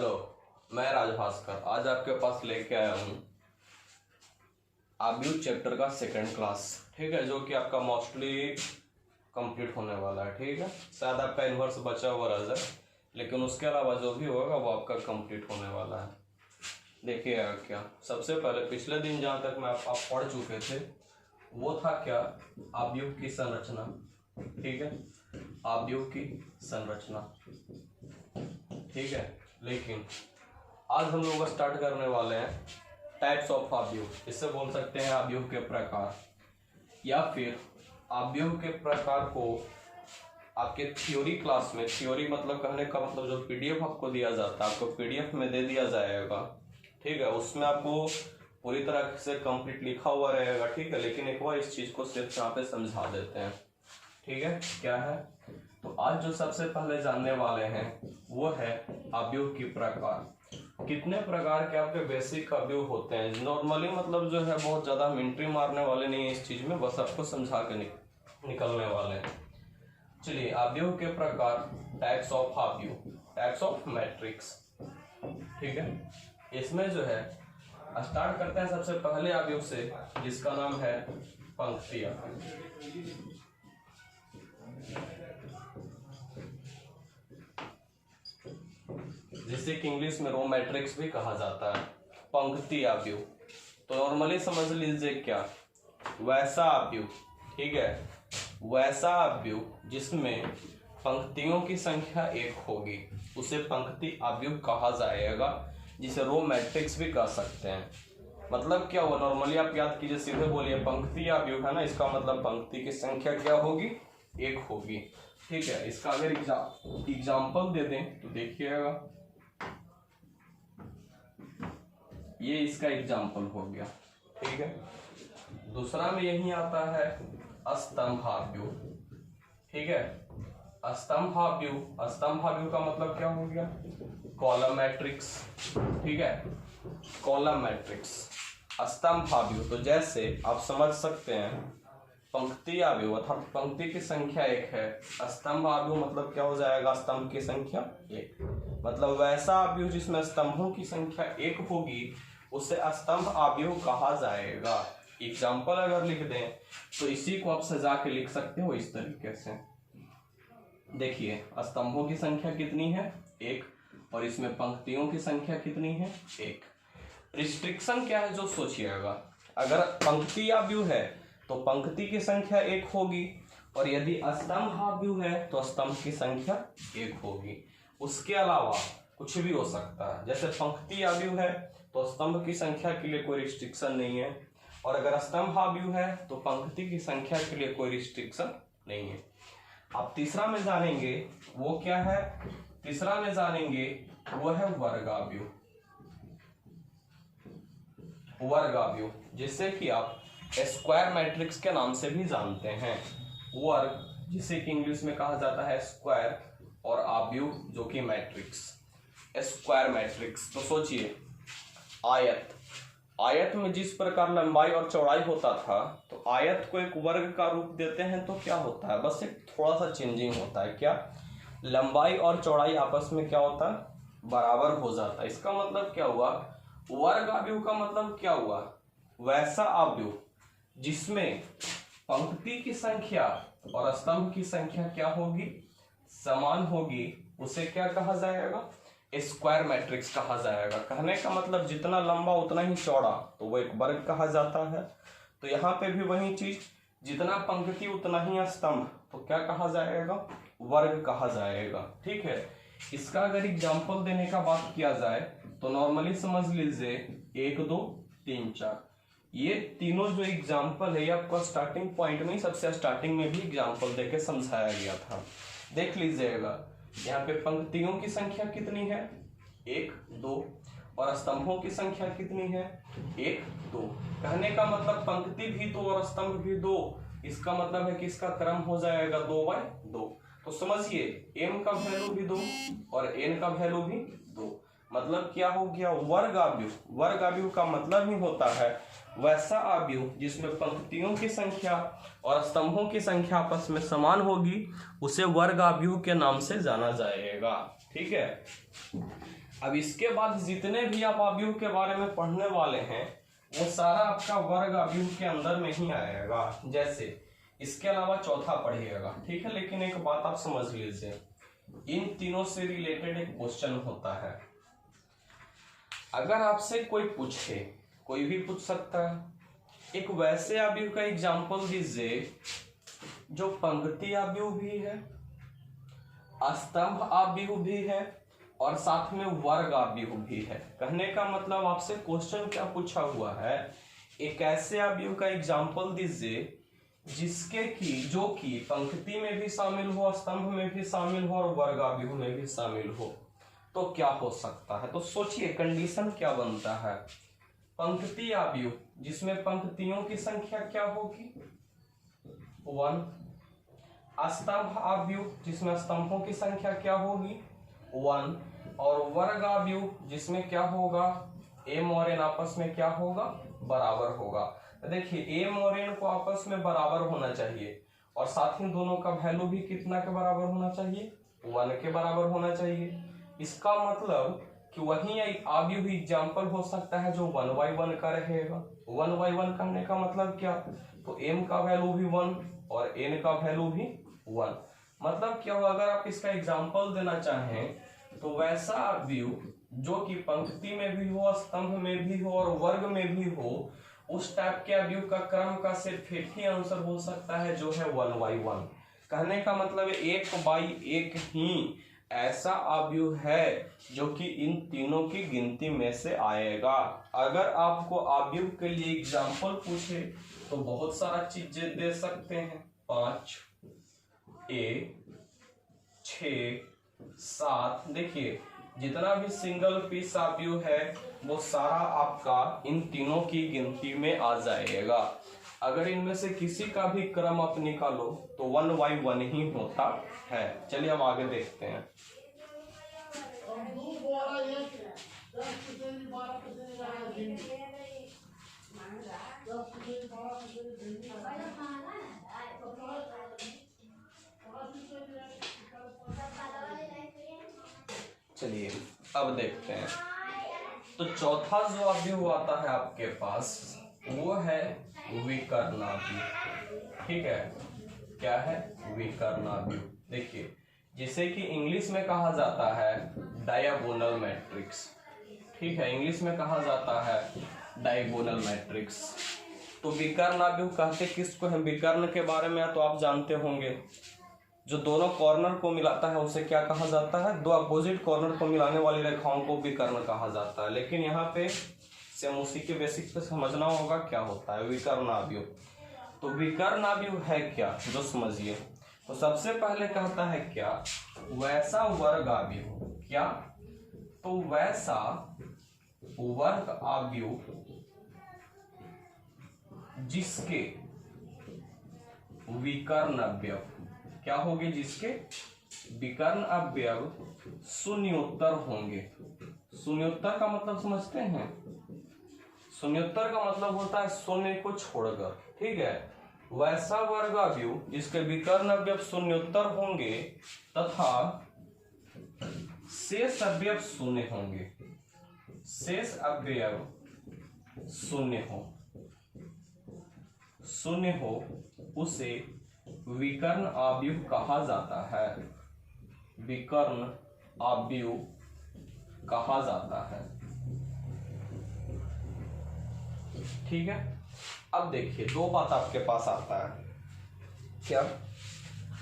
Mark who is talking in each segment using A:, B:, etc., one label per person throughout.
A: Hello, मैं राज भास्कर आज आपके पास लेके आया हूँ आव्यूह चैप्टर का सेकंड क्लास। ठीक है, जो कि आपका मोस्टली कंप्लीट होने वाला है। ठीक है, शायद आपका इन्वर्स बचा हुआ रह जाए, लेकिन उसके अलावा जो भी होगा वो आपका कंप्लीट होने वाला है। देखिएगा क्या, सबसे पहले पिछले दिन जहाँ तक मैं आप पढ़ चुके थे वो था क्या, आव्यूह की संरचना। ठीक है, आव्यूह की संरचना। ठीक है, लेकिन आज हम लोग स्टार्ट करने वाले हैं टाइप्स ऑफ आव्यूह। इससे बोल सकते हैं आव्यूह के प्रकार, या फिर आव्यूह के प्रकार को आपके थ्योरी क्लास में, थ्योरी मतलब कहने का मतलब जो पीडीएफ आपको दिया जाता है, आपको पीडीएफ में दे दिया जाएगा। ठीक है, उसमें आपको पूरी तरह से कंप्लीट लिखा हुआ रहेगा। ठीक है, लेकिन एक बार इस चीज को सिर्फ यहाँ पे समझा देते हैं। ठीक है, क्या है, तो आज जो सबसे पहले जानने वाले हैं वो है आव्यूह की प्रकार। कितने प्रकार के आपके बेसिक आव्यूह होते हैं। नॉर्मली मतलब जो है बहुत ज्यादा मिनट्री मारने वाले नहीं है इस चीज में, बस आपको समझा के निकलने वाले हैं। चलिए, आव्यूह के प्रकार, टाइप्स ऑफ आव्यूह, टाइप्स ऑफ मैट्रिक्स। ठीक है, इसमें जो है स्टार्ट करते हैं सबसे पहले आव्यूह से, जिसका नाम है पंक्ति आव्यूह। जिसे कि इंग्लिश में रो मैट्रिक्स भी कहा जाता है, पंक्ति आव्यूह। तो नॉर्मली समझ लीजिए क्या, वैसा आव्यूह। ठीक है, वैसा आव्यूह जिसमें पंक्तियों की संख्या एक होगी उसे पंक्ति आव्यूह कहा जाएगा, जिसे रो मैट्रिक्स भी कह सकते हैं। मतलब क्या हुआ, नॉर्मली आप याद कीजिए, सीधे बोलिए पंक्ति आव्यूह है ना, इसका मतलब पंक्ति की संख्या क्या होगी, एक होगी। ठीक है, इसका अगर एग्जाम्पल दे दें तो देखिएगा, ये इसका एग्जाम्पल हो गया। ठीक है, दूसरा में यही आता है स्तंभाव्यूह। ठीक है, स्तंभाव्यूह, स्तंभाव्यूह का मतलब क्या हो गया, कॉलम मैट्रिक्स। ठीक है, कॉलम मैट्रिक्स, स्तंभाव्यूह। तो जैसे आप समझ सकते हैं पंक्ति आव्यूह अर्थात पंक्ति की संख्या एक है, स्तंभ आव्यूह मतलब क्या हो जाएगा, स्तंभ की संख्या एक। मतलब वैसा आव्यूह जिसमें स्तंभों की संख्या एक होगी उसे स्तंभ आव्यूह कहा जाएगा। एग्जाम्पल अगर लिख दें तो इसी को आप सजा के लिख सकते हो इस तरीके से। देखिए, स्तंभों की संख्या कितनी है, एक, और इसमें पंक्तियों की संख्या कितनी है, एक। रिस्ट्रिक्शन क्या है जो सोचिएगा, अगर पंक्ति आव्यूह है तो पंक्ति की संख्या एक होगी, और यदि स्तंभ आव्यूह है तो स्तंभ की संख्या एक होगी। उसके अलावा कुछ भी हो सकता है, जैसे पंक्ति आव्यूह है तो स्तंभ की संख्या के लिए कोई रिस्ट्रिक्शन नहीं है, और अगर स्तंभ आव्यूह है तो पंक्ति की संख्या के लिए कोई रिस्ट्रिक्शन नहीं है। आप तीसरा में जानेंगे वो क्या है, तीसरा में जानेंगे वो है वर्ग आव्यूह। वर्ग आव्यूह जिससे कि आप स्क्वायर मैट्रिक्स के नाम से भी जानते हैं। वर्ग जिसे कि इंग्लिश में कहा जाता है स्क्वायर, और आव्यूह जो कि मैट्रिक्स, स्क्वायर मैट्रिक्स। तो सोचिए, आयत, आयत में जिस प्रकार लंबाई और चौड़ाई होता था, तो आयत को एक वर्ग का रूप देते हैं तो क्या होता है, बस एक थोड़ा सा चेंजिंग होता है। क्या, लंबाई और चौड़ाई आपस में क्या होता है, बराबर हो जाता है। इसका मतलब क्या हुआ, वर्ग आव्यूह का मतलब क्या हुआ, वैसा आव्यूह जिसमें पंक्ति की संख्या और स्तंभ की संख्या क्या होगी, समान होगी, उसे क्या कहा जाएगा, स्क्वायर मैट्रिक्स कहा जाएगा। कहने का मतलब जितना लंबा उतना ही चौड़ा, तो वो एक वर्ग कहा जाता है। तो यहाँ पे भी वही चीज, जितना पंक्ति उतना ही स्तंभ, तो क्या कहा जाएगा, वर्ग कहा जाएगा। ठीक है, इसका अगर एग्जाम्पल देने का बात किया जाए तो नॉर्मली समझ लीजिए 1 2 3 4, ये तीनों जो एग्जाम्पल है ये आपको स्टार्टिंग पॉइंट में, सबसे स्टार्टिंग में भी एग्जाम्पल देके समझाया गया था। देख लीजिएगा, यहाँ पे पंक्तियों की संख्या कितनी है, 1 2, और स्तंभों की संख्या कितनी है, 1 2। कहने का मतलब पंक्ति भी 2 और स्तंभ भी 2, इसका मतलब है कि इसका क्रम हो जाएगा 2/2। तो समझिए, m का वैल्यू भी 2 और n का वैल्यू भी 2। मतलब क्या हो गया, वर्ग आव्यूह। वर्ग आव्यूह का मतलब ही होता है वैसा आव्यूह जिसमें पंक्तियों की संख्या और स्तंभों की संख्या आपस में समान होगी, उसे वर्ग आव्यूह के नाम से जाना जाएगा। ठीक है, अब इसके बाद जितने भी आप अवयव के बारे में पढ़ने वाले हैं वो सारा आपका वर्ग अवयव के अंदर में ही आएगा। जैसे इसके अलावा चौथा पढ़िएगा, ठीक है। लेकिन एक बात आप समझ लीजिए, इन तीनों से रिलेटेड एक क्वेश्चन होता है। अगर आपसे कोई पूछे, कोई भी पूछ सकता है, एक वैसे अवयव का एग्जाम्पल दीजिए जो पंक्ति अवयव भी है, स्तंभ अवयव भी है और साथ में वर्ग अवयव भी है। कहने का मतलब आपसे क्वेश्चन क्या पूछा हुआ है, एक ऐसे अवयव का एग्जाम्पल दीजिए जिसके की जो कि पंक्ति में भी शामिल हो, स्तंभ में भी शामिल हो और वर्ग अवयव में भी शामिल हो, तो क्या हो सकता है। तो सोचिए कंडीशन क्या बनता है। पंक्ति अवयव जिसमें पंक्तियों की संख्या क्या होगी 1, स्तंभ अवयव जिसमें स्तंभों की संख्या क्या होगी 1, और वर्ग अवयव जिसमें क्या होगा m और n आपस में क्या होगा बराबर होगा। तो देखिए m और n को आपस में बराबर होना चाहिए और साथ ही दोनों का वैल्यू भी कितना के बराबर होना चाहिए 1 के बराबर होना चाहिए। इसका मतलब कि वही अवयव एग्जाम्पल हो सकता है जो 1/1 का रहेगा। 1/1 करने का मतलब क्या, तो m का वैल्यू भी 1 और n का वैल्यू भी 1। मतलब क्या हो, अगर आप इसका एग्जाम्पल देना चाहें तो वैसा अवयव जो कि पंक्ति में भी हो, स्तंभ में भी हो और वर्ग में भी हो, उस टाइप के अवयव का क्रम का सिर्फ एक ही आंसर हो सकता है जो है 1/1। कहने का मतलब 1/1 ही ऐसा अवयव है जो कि इन तीनों की गिनती में से आएगा। अगर आपको अवयव के लिए एग्जाम्पल पूछे तो बहुत सारा चीजें दे सकते हैं, 5, 1, 6, 7। देखिए जितना भी सिंगल पीस अवयव है वो सारा आपका इन तीनों की गिनती में आ जाएगा। अगर इनमें से किसी का भी क्रम आप निकालो तो 1/1 ही होता है। चलिए अब आगे देखते हैं। चलिए अब देखते हैं। तो चौथा जो अवयव आता है आपके पास वो है विकर्ण अवयव। ठीक है, क्या है विकर्ण अवयव। देखिए जिसे कि इंग्लिश में कहा जाता है डायगोनल मैट्रिक्स। ठीक है, इंग्लिश में कहा जाता है डायगोनल मैट्रिक्स। तो विकर्ण अवयव कहते किसको है, विकर्ण के बारे में तो आप जानते होंगे, जो दोनों कॉर्नर को मिलाता है उसे क्या कहा जाता है, दो अपोजिट कॉर्नर को मिलाने वाली रेखाओं को विकर्ण कहा जाता है। लेकिन यहाँ पे सेम उसी के बेसिक पे समझना होगा क्या होता है विकर्ण अवयव। तो विकर्ण अवयव है क्या जो समझिए। तो सबसे पहले कहता है क्या, वैसा वर्ग अवयव। क्या, तो वैसा वर्ग अवयव जिसके विकर्ण अवयव क्या होंगे, जिसके विकर्ण अवयव शून्योत्तर होंगे। शून्योत्तर का मतलब समझते हैं, शून्योत्तर का मतलब होता है शून्य को छोड़कर। ठीक है, वैसा वर्ग अवयव जिसके विकर्ण अवयव शून्योत्तर होंगे तथा शेष अवयव शून्य होंगे। शेष अवयव शून्य हो उसे विकर्ण अवयव कहा जाता है। विकर्ण अवयव कहा जाता है। ठीक है, अब देखिए दो बात आपके पास आता है। क्या,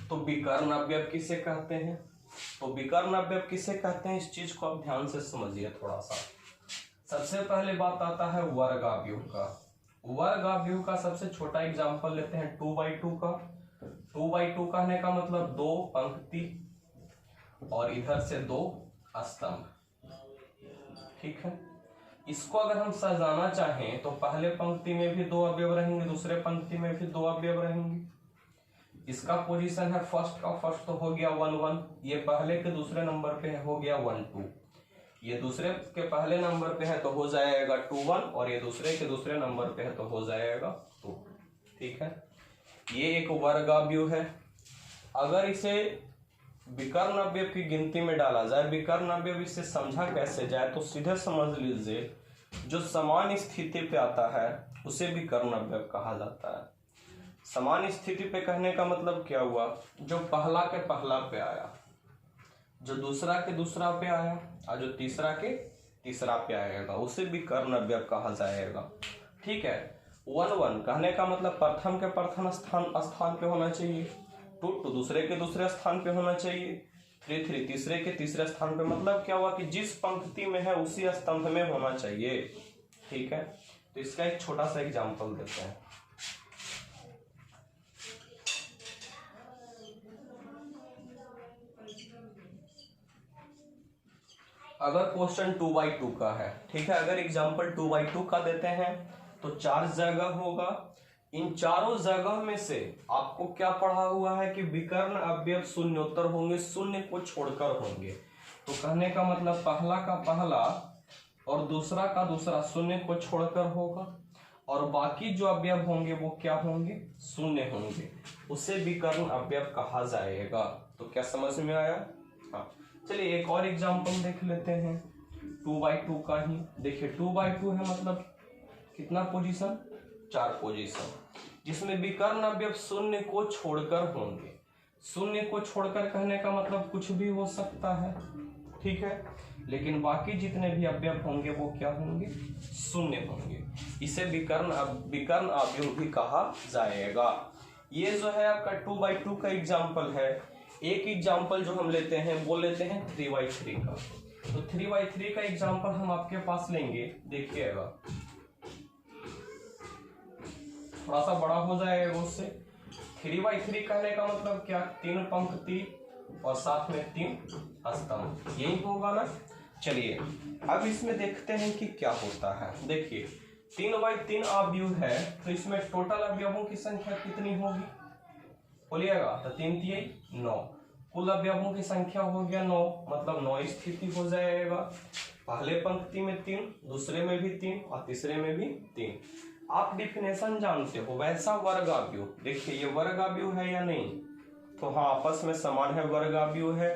A: तो विकर्ण अवयव किसे कहते हैं, तो विकर्ण अवयव किसे कहते हैं इस चीज को आप ध्यान से समझिए थोड़ा सा। सबसे पहले बात आता है वर्ग अवयव का। वर्ग अवयव का सबसे छोटा एग्जांपल लेते हैं 2/2 का। 2/2 कहने का मतलब 2 पंक्ति और इधर से 2 स्तंभ। ठीक है, इसको अगर हम सजाना चाहें तो पहले पंक्ति में भी 2 अवयव रहेंगे, दूसरे पंक्ति में भी 2 अवयव रहेंगे। इसका पोजीशन है फर्स्ट का फर्स्ट तो हो गया 1 1, ये पहले के दूसरे नंबर पे हो गया 1 2, ये दूसरे के पहले नंबर पे है तो हो जाएगा 2 1, और ये दूसरे के दूसरे नंबर पे है तो हो जाएगा 2। ठीक है, ये एक वर्ग अवयव है। अगर इसे विकर्ण अवयव की गिनती में डाला जाए। विकर्ण अवयव इससे समझा कैसे जाए, तो सीधे समझ लीजिए जो समान स्थिति पे आता है उसे विकर्ण अवयव कहा जाता है। समान स्थिति पे कहने का मतलब क्या हुआ, जो पहला के पहला पे आया, जो दूसरा के दूसरा पे आया और जो तीसरा के तीसरा पे आएगा उसे विकर्ण अवयव कहा जाएगा। ठीक है। 1 1 कहने का मतलब प्रथम के प्रथम स्थान पे होना चाहिए, 2 2 दूसरे के दूसरे स्थान पे होना चाहिए, 3 3 तीसरे के तीसरे स्थान पे। मतलब क्या हुआ कि जिस पंक्ति में है उसी स्तंभ में होना चाहिए। ठीक है। तो इसका एक छोटा सा एग्जांपल देते हैं। अगर क्वेश्चन 2/2 का है, ठीक है, अगर एग्जांपल 2/2 का देते हैं तो 4 जगह होगा। इन चारों जगह में से आपको क्या पढ़ा हुआ है कि विकर्ण अवयव शून्योत्तर होंगे, शून्य को छोड़कर होंगे। तो कहने का मतलब पहला का पहला और दूसरा का दूसरा शून्य को छोड़कर होगा, और बाकी जो अवयव होंगे वो क्या होंगे, शून्य होंगे। उसे विकर्ण अवयव कहा जाएगा। तो क्या समझ में आया? हाँ, चलिए एक और एग्जांपल देख लेते हैं 2/2 का ही। देखिए 2/2 है मतलब कितना पोजीशन, 4 पोजीशन, जिसमें विकर्ण अवयव शून्य को छोड़कर होंगे। शून्य को छोड़कर कहने का मतलब कुछ भी हो सकता है। ठीक है। लेकिन बाकी जितने भी अवयव होंगे वो क्या होंगे, शून्य होंगे। इसे विकर्ण अवयव भी कहा जाएगा। ये जो है आपका 2/2 का एग्जाम्पल है। एक एग्जाम्पल जो हम लेते हैं वो लेते हैं 3/3 का। तो 3/3 का एग्जाम्पल हम आपके पास लेंगे, देखिएगा थोड़ा सा बड़ा हो जाएगा उससे। 3/3 कहने का मतलब क्या, 3 पंक्ति और साथ में 3 स्तंभ, यही होगा ना। चलिए अब इसमें देखते हैं कि क्या होता है। देखिए 3/3 अवयव है तो इसमें टोटल अवयवों की संख्या कितनी होगी, बोलिएगा। तो 3 3 9, कुल अवयवों की संख्या हो गया 9, मतलब 9 स्थिति हो जाएगा। पहले पंक्ति में 3, दूसरे में भी 3 और तीसरे में भी 3। आप डिफिनेशन जानते हो, वैसा वर्गाव्यूह। देखिए ये वर्गाव्यूह है या नहीं, तो हाँ आपस में समान है, वर्गाव्यूह है।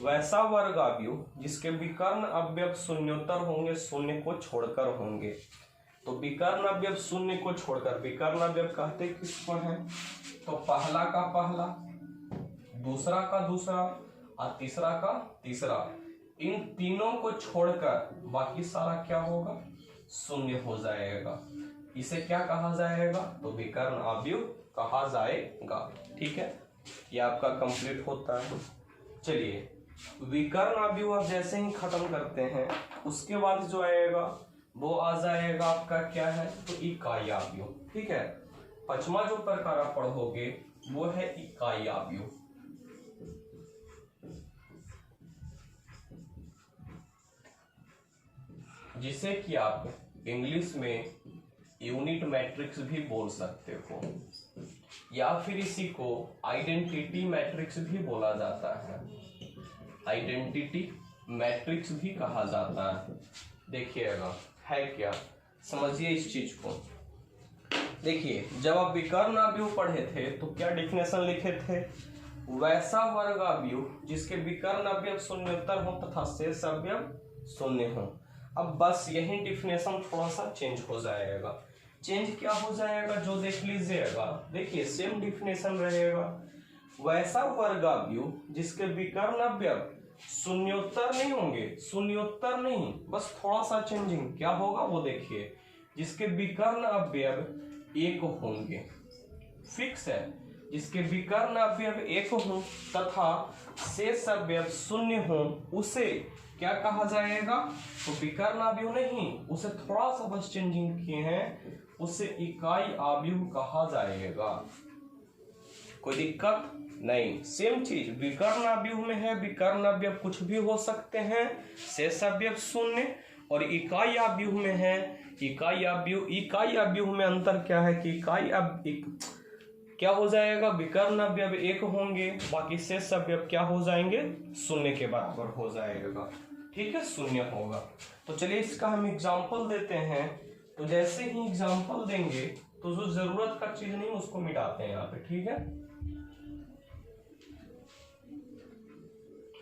A: वैसा वर्गाव्यूह जिसके विकर्ण अवयव शून्योत्तर होंगे, शून्य को छोड़कर होंगे। तो विकर्ण अवयव शून्य को छोड़कर, विकर्ण अवयव कहते किसको है, तो पहला का पहला, दूसरा का दूसरा और तीसरा का तीसरा, इन तीनों को छोड़कर बाकी सारा क्या होगा, शून्य हो जाएगा। इसे क्या कहा जाएगा, तो विकर्ण अवयव कहा जाएगा। ठीक है, ये आपका कंप्लीट होता है। चलिए विकर्ण अवयव आप जैसे ही खत्म करते हैं उसके बाद जो आएगा वो आ जाएगा आपका क्या है, तो इकाई अवयव। ठीक है, 5वां जो प्रकार आप पढ़ोगे वो है इकाई अवयव। जिसे कि आप इंग्लिश में यूनिट मैट्रिक्स भी बोल सकते हो, या फिर इसी को आइडेंटिटी मैट्रिक्स भी बोला जाता है, आइडेंटिटी मैट्रिक्स भी कहा जाता है। देखिएगा है क्या, समझिए इस चीज को। देखिए जब आप विकर्ण अवयव पढ़े थे तो क्या डिफिनेशन लिखे थे, वैसा वर्ग अवयव जिसके विकर्ण अवयव शून्योत्तर हो तथा शेष अवयव शून्य हो। अब बस यही डिफिनेशन थोड़ा सा चेंज हो जाएगा। चेंज क्या हो जाएगा जो देख लीजिएगा। देखिए सेम डिफिनेशन रहेगा, वैसा वर्ग अवयव जिसके विकर्ण अवयव शून्योत्तर नहीं होंगे, शून्योत्तर नहीं, बस थोड़ा सा चेंजिंग क्या होगा वो देखिए, जिसके विकर्ण अवयव 1 होंगे, फिक्स है, जिसके विकर्ण अवयव 1 हो तथा शेष अवयव शून्य हो, उसे क्या कहा जाएगा, तो विकर्ण अवयव नहीं, उसे थोड़ा सा बस चेंजिंग किए हैं, उसे इकाई अवयव कहा जाएगा। कोई दिक्कत नहीं, सेम चीज विकर्ण अवयव में है, विकर्ण अवयव कुछ भी हो सकते हैं, शेष अवयव शून्य, और इकाई अवयव में है इकाई अवयव में अंतर क्या है कि क्या हो जाएगा, विकर्ण अवयव 1 होंगे, बाकी शेष अवयव क्या हो जाएंगे, शून्य के बराबर हो जाएगा। ठीक है, शून्य होगा। तो चलिए इसका हम एग्जाम्पल देते हैं। तो जैसे ही एग्जाम्पल देंगे तो जो जरूरत का चीज नहीं उसको मिटाते हैं यहाँ पे। ठीक है,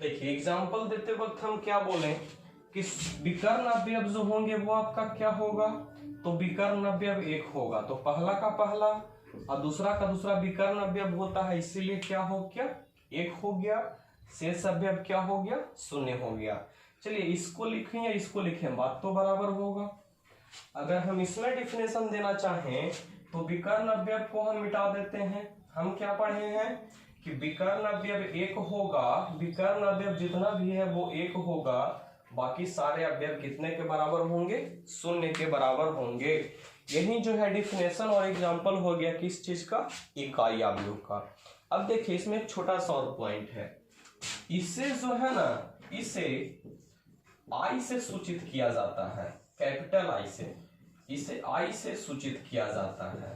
A: देखिए एग्जाम्पल देते वक्त हम क्या बोलें कि विकर्ण अवयव जो होंगे वो आपका क्या होगा, तो विकर्ण अवयव एक होगा, तो पहला का पहला और दूसरा का दूसरा विकर्ण अवयव होता है, इसीलिए क्या हो गया, एक हो गया। शेष अवयव क्या हो गया, शून्य हो गया। चलिए इसको लिखें या इसको लिखें, बात तो बराबर होगा। अगर हम इसमें डिफिनेशन देना चाहें तो विकर्ण अवयव को हम मिटा देते हैं। हम क्या पढ़े हैं कि विकर्ण अवयव एक होगा, विकर्ण अवयव जितना भी है वो एक होगा, बाकी सारे अवयव कितने के बराबर होंगे, शून्य के बराबर होंगे। यही जो है डिफिनेशन और एग्जांपल हो गया किस चीज का, इकाई अवयव का। अब देखिए इसमें एक छोटा सा और पॉइंट है, इसे जो है ना, इसे आई से सूचित किया जाता है, कैपिटल आई से, इसे आई से सूचित किया जाता है।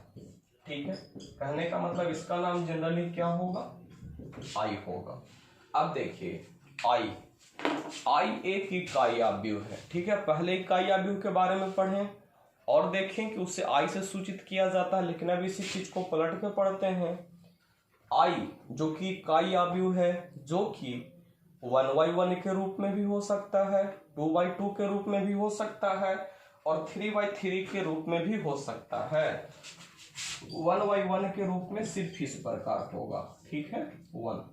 A: ठीक है, कहने का मतलब इसका नाम जनरली क्या होगा, आई होगा। अब देखिए आई एक इकाई अवयव है। ठीक है, पहले इकाई अवयव के बारे में पढ़ें और देखें कि उसे आई से सूचित किया जाता है, लेकिन अब इसी चीज को पलट के पढ़ते हैं। आई जो कि इकाई अवयव है, जो कि 1/1 के रूप में भी हो सकता है, 2/2 के रूप में भी हो सकता है और 3/3 के रूप में भी हो सकता है। 1/1 के रूप में सिर्फ इस प्रकार होगा। ठीक है, 1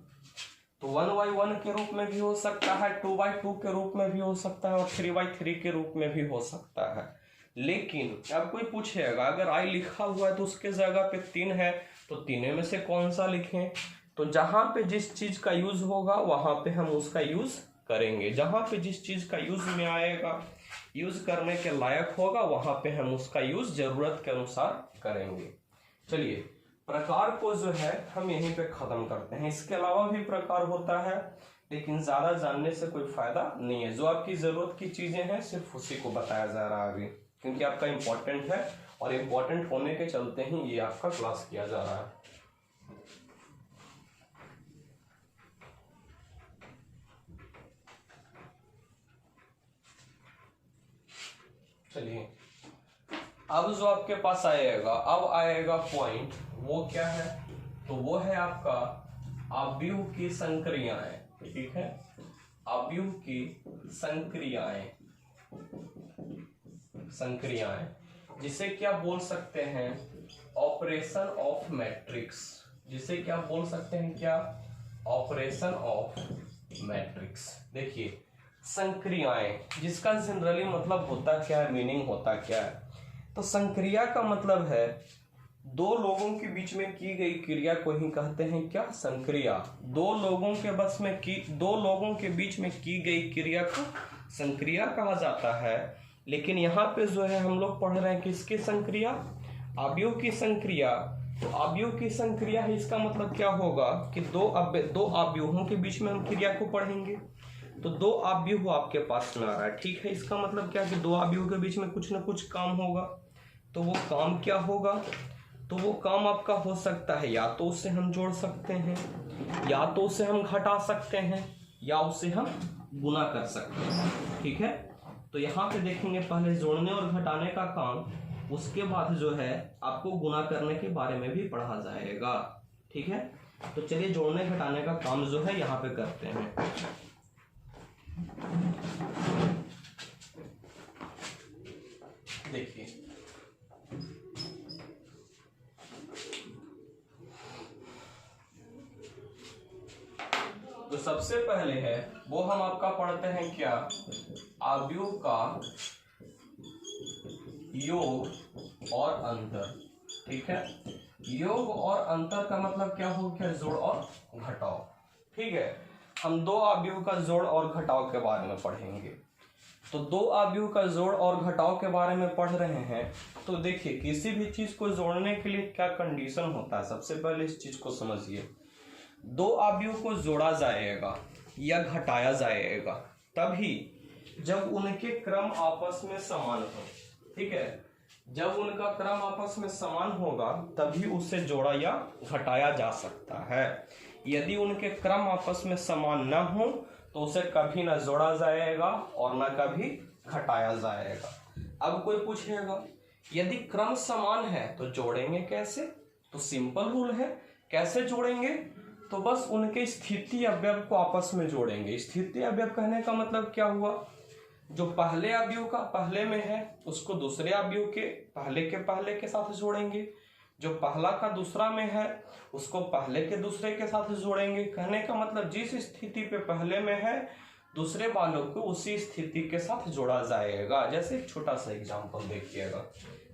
A: तो 1/1 के रूप में भी हो सकता है, 2/2 के रूप में भी हो सकता है और 3/3 के रूप में भी हो सकता है। लेकिन अब कोई पूछेगा अगर आई लिखा हुआ है तो उसके जगह पे 3 है, तो तीनों में से कौन सा लिखें, तो जहां पे जिस चीज का यूज होगा वहां पे हम उसका यूज करेंगे, जहां पे जिस चीज का यूज में आएगा, यूज करने के लायक होगा, वहां पे हम उसका यूज जरूरत के अनुसार करेंगे। चलिए प्रकार को जो है हम यहीं पे खत्म करते हैं। इसके अलावा भी प्रकार होता है, लेकिन ज्यादा जानने से कोई फायदा नहीं है। जो आपकी जरूरत की चीजें हैं सिर्फ उसी को बताया जा रहा है अभी, क्योंकि आपका इम्पोर्टेंट है और इम्पोर्टेंट होने के चलते ही ये आपका क्लास किया जा रहा है। चलिए अब जो आपके पास आएगा, अब आएगा पॉइंट, वो क्या है, तो वो है आपका अवयव की संक्रियाएं। ठीक है, अवयव की संक्रियाएं जिसे क्या बोल सकते हैं, ऑपरेशन ऑफ मैट्रिक्स, जिसे क्या बोल सकते हैं, क्या, ऑपरेशन ऑफ मैट्रिक्स। देखिए संक्रियाएं जिसका जनरली मतलब होता क्या है, मीनिंग होता क्या है, तो संक्रिया का मतलब है दो लोगों के बीच में की गई क्रिया को ही कहते हैं क्या, संक्रिया। दो लोगों के बीच में की गई क्रिया को संक्रिया कहा जाता है। लेकिन यहाँ पे जो है हम लोग पढ़ रहे हैं किसकी संक्रिया, अवयव की संक्रिया। तो अवयव की संक्रिया है, इसका मतलब क्या होगा कि दो अवयवों के बीच में हम क्रिया को पढ़ेंगे। तो दो अवयव आपके पास में आ रहा है। ठीक है, इसका मतलब क्या कि दो अवयव के बीच में कुछ ना कुछ काम होगा। तो वो काम क्या होगा, तो वो काम आपका हो सकता है या तो उसे हम जोड़ सकते हैं, या तो उसे हम घटा सकते हैं, या उसे हम गुना कर सकते हैं। ठीक है, तो यहाँ पे देखेंगे पहले जोड़ने और घटाने का काम, उसके बाद जो है आपको गुना करने के बारे में भी पढ़ा जाएगा। ठीक है, तो चलिए जोड़ने घटाने का काम जो है यहाँ पे करते हैं। देखिए तो सबसे पहले है वो हम आपका पढ़ते हैं क्या, अवयव का योग और अंतर। ठीक है, योग और अंतर का मतलब क्या हो गया, जोड़ और घटाव। ठीक है, हम दो अवयव का जोड़ और घटाव के बारे में पढ़ेंगे। तो दो अवयव का जोड़ और घटाव के बारे में पढ़ रहे हैं, तो देखिए किसी भी चीज को जोड़ने के लिए क्या कंडीशन होता है, सबसे पहले इस चीज को समझिए। दो अवयव को जोड़ा जाएगा या घटाया जाएगा तभी जब उनके क्रम आपस में समान हो। ठीक है, जब उनका क्रम आपस में समान होगा तभी उसे जोड़ा या घटाया जा सकता है। यदि उनके क्रम आपस में समान न हो तो उसे कभी ना जोड़ा जाएगा और ना कभी घटाया जाएगा। अब कोई पूछेगा यदि क्रम समान है तो जोड़ेंगे कैसे, तो सिंपल रूल है, कैसे जोड़ेंगे, तो बस उनके स्थिति अवयव को आपस में जोड़ेंगे। स्थिति अवयव कहने का मतलब क्या हुआ, जो पहले अवयव का पहले में है उसको दूसरे अवयव के पहले के साथ जोड़ेंगे, जो पहला का दूसरा में है उसको पहले के दूसरे के साथ जोड़ेंगे। कहने का मतलब जिस स्थिति पे पहले में है दूसरे वालों को उसी स्थिति के साथ जोड़ा जाएगा। जैसे एक छोटा सा एग्जांपल देखिएगा,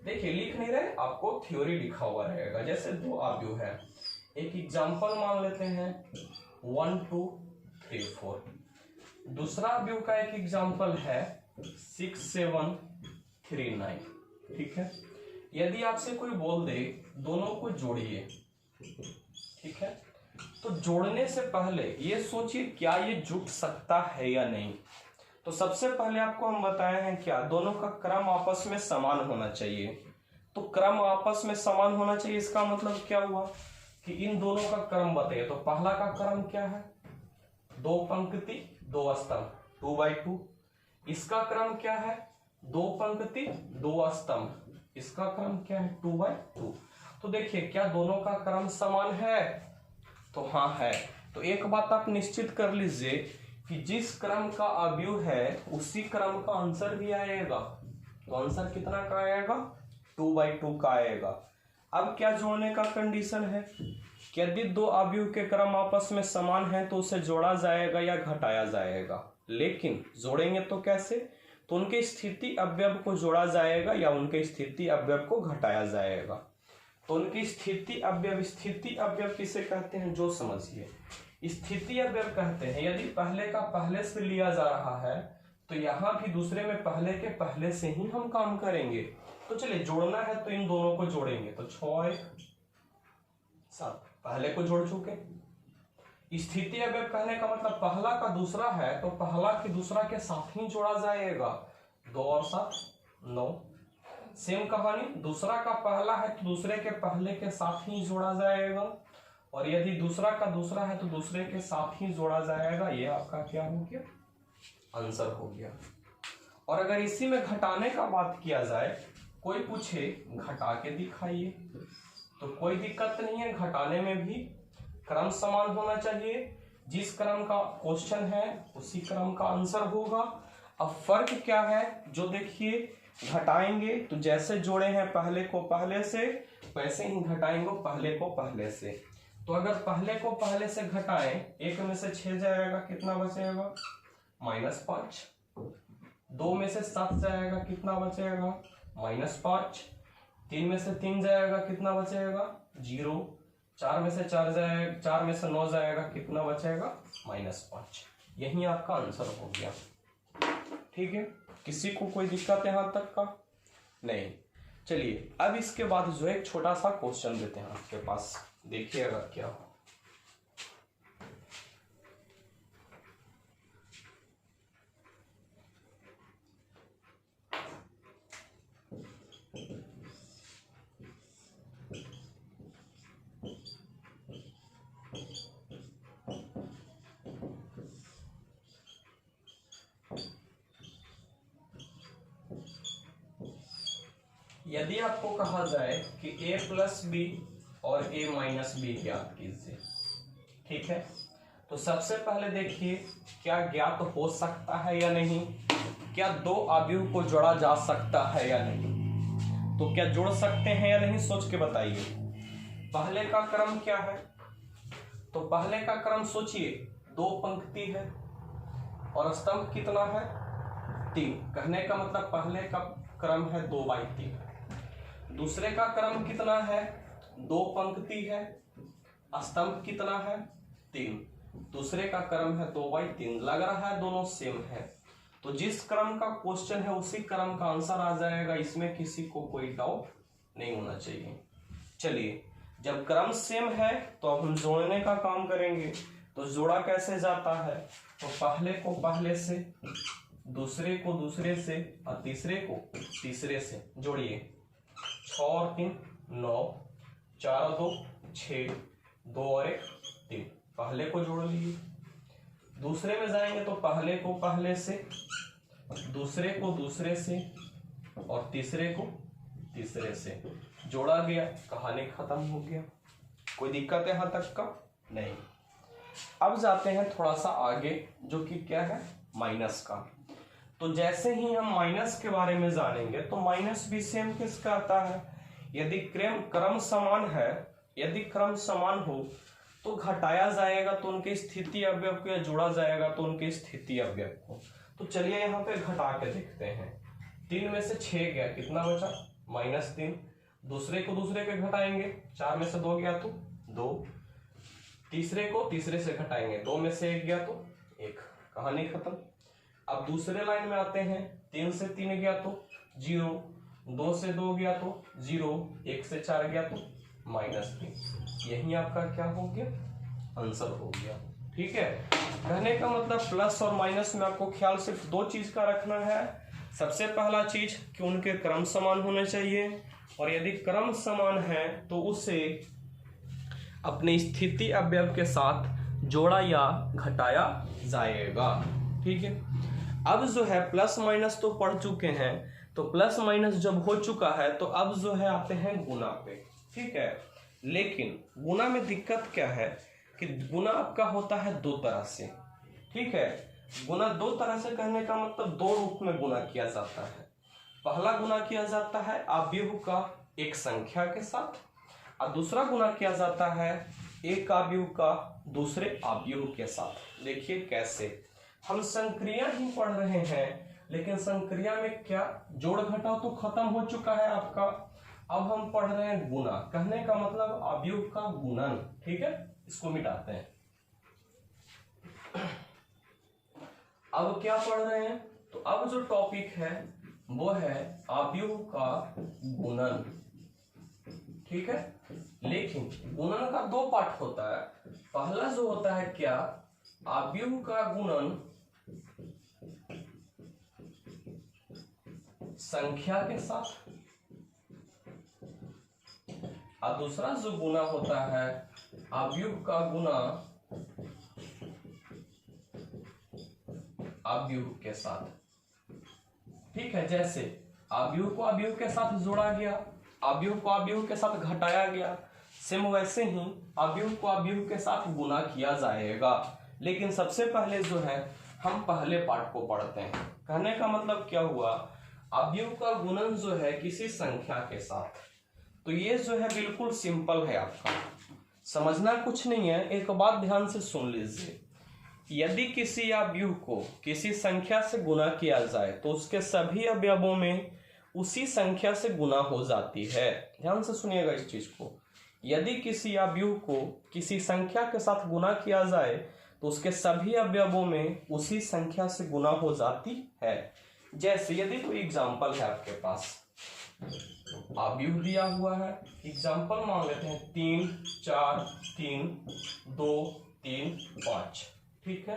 A: देखिए लिख नहीं रहे, आपको थ्योरी लिखा हुआ रहेगा। जैसे दो अवयव है, एक एग्जांपल मान लेते हैं 1 2 3 4, दूसरा अवयव का एक एग्जांपल है 6 7 3 9। ठीक है, यदि आपसे कोई बोल दे दोनों को जोड़िए, ठीक है, तो जोड़ने से पहले ये सोचिए क्या ये जुट सकता है या नहीं। तो सबसे पहले आपको हम बताए हैं क्या, दोनों का क्रम आपस में समान होना चाहिए। तो क्रम आपस में समान होना चाहिए, इसका मतलब क्या हुआ कि इन दोनों का क्रम बताइए। तो पहला का क्रम क्या है, 2 पंक्ति 2 स्तंभ 2/2। इसका क्रम क्या है, 2 पंक्ति 2 स्तंभ, इसका क्रम क्या है 2/2। तो देखिए क्या दोनों का क्रम समान है, तो हाँ है। तो एक बात आप निश्चित कर लीजिए कि जिस क्रम का अवयव है उसी क्रम का आंसर भी आएगा। तो आंसर कितना का आएगा, 2/2 का आएगा। अब क्या जोड़ने का कंडीशन है कि यदि दो अवयव के क्रम आपस में समान है तो उसे जोड़ा जाएगा या घटाया जाएगा। लेकिन जोड़ेंगे तो कैसे, तो उनके स्थिति अवयव को जोड़ा जाएगा या उनके स्थिति अवयव को घटाया जाएगा। तो उनकी स्थिति अवयव किसे कहते हैं, जो समझिए। स्थिति अवयव कहते हैं यदि पहले का पहले से लिया जा रहा है तो यहां भी दूसरे में पहले के पहले से ही हम काम करेंगे। तो चलिए जोड़ना है तो इन दोनों को जोड़ेंगे, तो 6 1 7, पहले को जोड़ चुके। स्थिति अवयव कहने का मतलब पहला का दूसरा है तो पहला के दूसरा के साथ ही जोड़ा जाएगा, 2 और 7 9। सेम कहानी, दूसरा का पहला है तो दूसरे के पहले के साथ ही जोड़ा जाएगा, और यदि दूसरा का दूसरा है तो दूसरे के साथ ही जोड़ा जाएगा। ये आपका क्या हो गया, आंसर हो गया। और अगर इसी में घटाने का बात किया जाए, कोई पूछे घटा के दिखाइए, तो कोई दिक्कत नहीं है, घटाने में भी क्रम समान होना चाहिए। जिस क्रम का क्वेश्चन है उसी क्रम का आंसर होगा। अब फर्क क्या है, जो देखिए घटाएंगे तो जैसे जोड़े हैं पहले को पहले से वैसे ही घटाएंगे पहले को पहले से। तो अगर पहले को पहले से घटाएं, 1 में से 6 जाएगा, कितना बचेगा -5। 2 में से 7 जाएगा, कितना बचेगा -5। 3 में से 3 जाएगा, कितना बचेगा 0। 4 में से 4 जाएगा, 4 में से 9 जाएगा, कितना बचेगा -5। यही आपका आंसर हो गया। ठीक है, किसी को कोई दिक्कत यहां तक का नहीं। चलिए अब इसके बाद जो एक छोटा सा क्वेश्चन देते हैं आपके पास, देखिएगा क्या हो। यदि आपको कहा जाए कि a + b और a - b ज्ञात कीजिए, ठीक है, तो सबसे पहले देखिए क्या ज्ञात हो सकता है या नहीं, क्या दो अवयव को जोड़ा जा सकता है या नहीं। तो क्या जोड़ सकते हैं या नहीं, सोच के बताइए। पहले का क्रम क्या है, तो पहले का क्रम सोचिए 2 पंक्ति है और स्तंभ कितना है 3। कहने का मतलब पहले का क्रम है 2/3। दूसरे का क्रम कितना है, 2 पंक्ति है, स्तंभ कितना है 3। दूसरे का क्रम है 2/3। लग रहा है दोनों सेम है, तो जिस क्रम का क्वेश्चन है उसी क्रम का आंसर आ जाएगा, इसमें किसी को कोई डाउट नहीं होना चाहिए। चलिए जब क्रम सेम है तो अब हम जोड़ने का काम करेंगे। तो जोड़ा कैसे जाता है, तो पहले को पहले से, दूसरे को दूसरे से और तीसरे को तीसरे से जोड़िए। 6 और 3 9, 4 और 2 6, 2 और 1 3। पहले को जोड़ लीजिए। दूसरे में जाएंगे तो पहले को पहले से, दूसरे को दूसरे से और तीसरे को तीसरे से जोड़ा गया, कहानी खत्म हो गया। कोई दिक्कत है यहां तक का नहीं। अब जाते हैं थोड़ा सा आगे, जो कि क्या है, माइनस का। तो जैसे ही हम माइनस के बारे में जानेंगे तो माइनस भी सेम किसका आता है, यदि क्रम समान है, यदि क्रम समान हो तो घटाया जाएगा तो उनके स्थिति अवयव को, या जोड़ा जाएगा तो उनके स्थिति अवयव को। तो चलिए यहाँ पे घटा के देखते हैं। 3 में से 6 गया, कितना बचा, -3। दूसरे को दूसरे के घटाएंगे, 4 में से 2 गया तो 2। तीसरे को तीसरे से घटाएंगे, 2 में से 1 गया तो 1, कहानी खत्म। अब दूसरे लाइन में आते हैं, 3 से 3 गया तो 0, 2 से 2 गया तो 0, 1 से 4 गया तो -3। यही आपका क्या हो गया, आंसर हो गया। ठीक है, कहने का मतलब प्लस और माइनस में आपको ख्याल सिर्फ 2 चीज का रखना है। सबसे पहला चीज कि उनके क्रम समान होने चाहिए, और यदि क्रम समान है तो उसे अपने स्थिति अवयव के साथ जोड़ा या घटाया जाएगा। ठीक है, अब जो है प्लस माइनस तो पढ़ चुके हैं, तो प्लस माइनस जब हो चुका है तो अब जो है आते हैं गुना पे। ठीक है, लेकिन गुना में दिक्कत क्या है कि गुना आपका होता है 2 तरह से। ठीक है, गुना 2 तरह से कहने का मतलब 2 रूप में गुना किया जाता है। पहला गुना किया जाता है अवयव का एक संख्या के साथ, और दूसरा गुना किया जाता है एक अवयव का दूसरे अवयव के साथ। देखिए कैसे, हम संक्रिया ही पढ़ रहे हैं, लेकिन संक्रिया में क्या, जोड़ घटाव तो खत्म हो चुका है आपका। अब हम पढ़ रहे हैं गुना, कहने का मतलब अवयव का गुणन। ठीक है, इसको मिटाते हैं। अब क्या पढ़ रहे हैं, तो अब जो टॉपिक है वो है अवयव का गुणन। ठीक है, लेकिन गुणन का 2 पार्ट होता है। पहला जो होता है क्या, अवयव का गुणन संख्या के साथ, और दूसरा जो गुना होता है अवयव का गुना अवयव के साथ। ठीक है, जैसे अवयव को अवयव के साथ जोड़ा गया, अवयव को अवयव के साथ घटाया गया, सेम वैसे ही अवयव को अवयव के साथ गुना किया जाएगा। लेकिन सबसे पहले जो है हम पहले पार्ट को पढ़ते हैं। कहने का मतलब क्या हुआ, अवयव का गुणन जो है किसी संख्या के साथ, तो ये जो है बिल्कुल सिंपल है, आपका समझना कुछ नहीं है। एक बात ध्यान से सुन लीजिए, यदि किसी अवयव को किसी संख्या से गुना किया जाए तो उसके सभी अवयवों में उसी संख्या से गुना हो जाती है। ध्यान से सुनिएगा इस चीज को, यदि किसी अवयव को किसी संख्या के साथ गुना किया जाए तो उसके सभी अवयवों में उसी संख्या से गुना हो जाती है। जैसे यदि कोई एग्जाम्पल है आपके पास, अवयव दिया हुआ है, एग्जाम्पल मान लेते हैं 3, 4, 3, 2, 3, 5। ठीक है,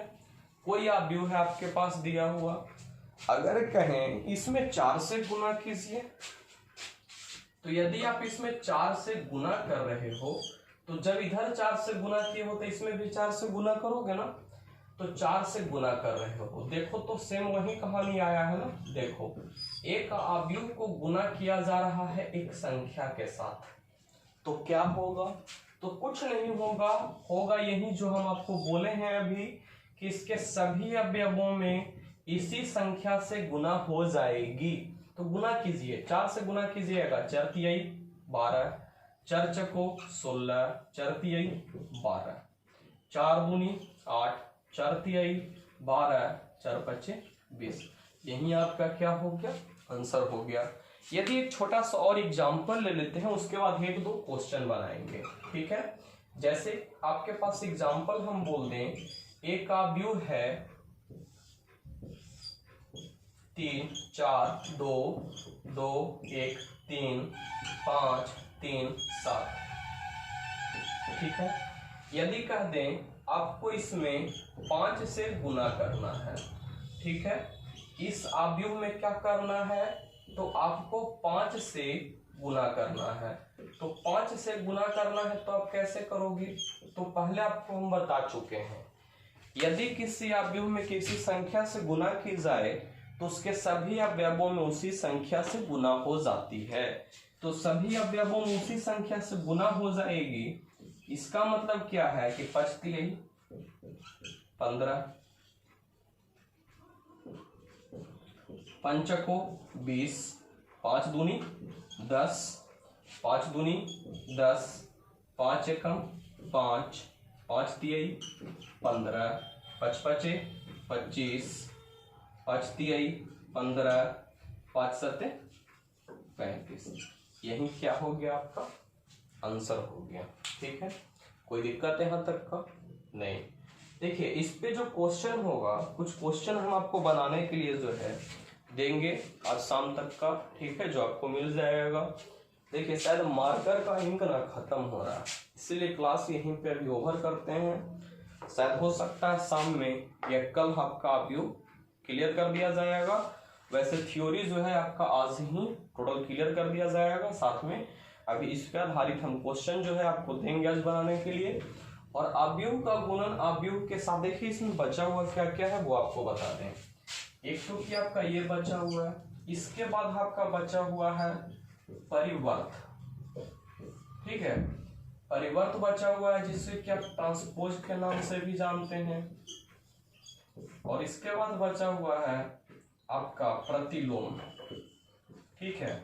A: कोई अवयव है आपके पास दिया हुआ, अगर कहें इसमें 4 से गुना कीजिए, तो यदि आप इसमें 4 से गुना कर रहे हो तो जब इधर 4 से गुना किए हो तो इसमें भी 4 से गुना करोगे ना, तो 4 से गुना कर रहे हो। देखो तो सेम वही कहानी आया है ना। देखो, एक अवयव को गुना किया जा रहा है एक संख्या के साथ, तो क्या होगा, तो कुछ नहीं होगा, होगा यही जो हम आपको बोले हैं अभी कि इसके सभी अवयवों में इसी संख्या से गुना हो जाएगी। तो गुना कीजिए, 4 से गुना कीजिएगा, 4 तिहाई 12, 4 चको 16, 4 तिहाई 12, 4 दूनी 8, 4 तिहाई 12, 4 पच्चे 20। यही आपका क्या हो गया, आंसर हो गया। यदि एक छोटा सा और एग्जाम्पल ले लेते हैं, उसके बाद 1-2 क्वेश्चन बनाएंगे। ठीक है, जैसे आपके पास एग्जाम्पल हम बोल दें, एक अवयव है 3, 4, 2, 2, 1, 3, 5, 3, 7। ठीक है, यदि कह दें आपको इसमें 5 से गुना करना है, ठीक है, इस अवयव में क्या करना है, तो आपको 5 से गुना करना है। तो 5 से गुना करना है तो आप कैसे करोगे, तो पहले आपको हम बता चुके हैं, यदि किसी अवयव में किसी संख्या से गुना की जाए तो उसके सभी अवयवों में उसी संख्या से गुना हो जाती है। तो सभी अवयवों में उसी संख्या से गुना हो जाएगी, इसका मतलब क्या है कि 5 तिहाई 15, पंचको 20, 5 दूनी 10, 5 दूनी 10, 5 एकम 5, 5 तिहाई 15, 5 पचे 25, 5 तिहाई 15, 5 सत्ते 35। यही क्या हो गया आपका आंसर हो गया। ठीक है, कोई दिक्कत यहाँ तक का नहीं। देखिए इस पे जो क्वेश्चन होगा, कुछ क्वेश्चन हम आपको बनाने के लिए जो है देंगे आज शाम तक का। ठीक है, जो आपको मिल जाएगा। देखिए शायद मार्कर का इंक ना खत्म हो रहा है, इसीलिए क्लास यहीं पे अभी ओवर करते हैं। शायद हो सकता है शाम में या कल आपका व्यू क्लियर कर दिया जाएगा। वैसे थ्योरी जो है आपका आज ही टोटल क्लियर कर दिया जाएगा। साथ में अभी इस पे आधारित हम क्वेश्चन जो है आपको देंगे आज बनाने के लिए। और अवयव का गुणन अवयव के साथ, देखिए इसमें बचा हुआ क्या क्या है वो आपको बता दें। एक तो कि आपका ये बचा हुआ है, इसके बाद आपका बचा हुआ है परिवर्त। ठीक है, परिवर्त बचा हुआ है जिसे कि आप ट्रांसपोज के नाम से भी जानते हैं। और इसके बाद बचा हुआ है आपका प्रतिलोम। ठीक है,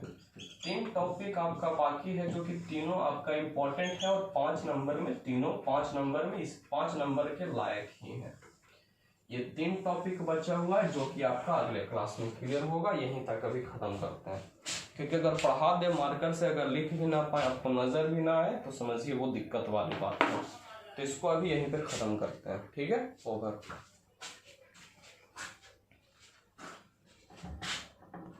A: 3 टॉपिक आपका बाकी है जो कि तीनों आपका इंपॉर्टेंट है और 5 नंबर में, तीनों 5 नंबर में, इस 5 नंबर के लायक ही है। ये 3 टॉपिक बचा हुआ है जो कि आपका अगले क्लास में क्लियर होगा। यहीं तक अभी खत्म करते हैं, क्योंकि अगर पढ़ा दे मार्कर से, अगर लिख भी ना पाए, आपको नजर भी ना आए, तो समझिए वो दिक्कत वाली बात है। तो इसको अभी यहीं पे खत्म करते हैं। ठीक है, ओवर।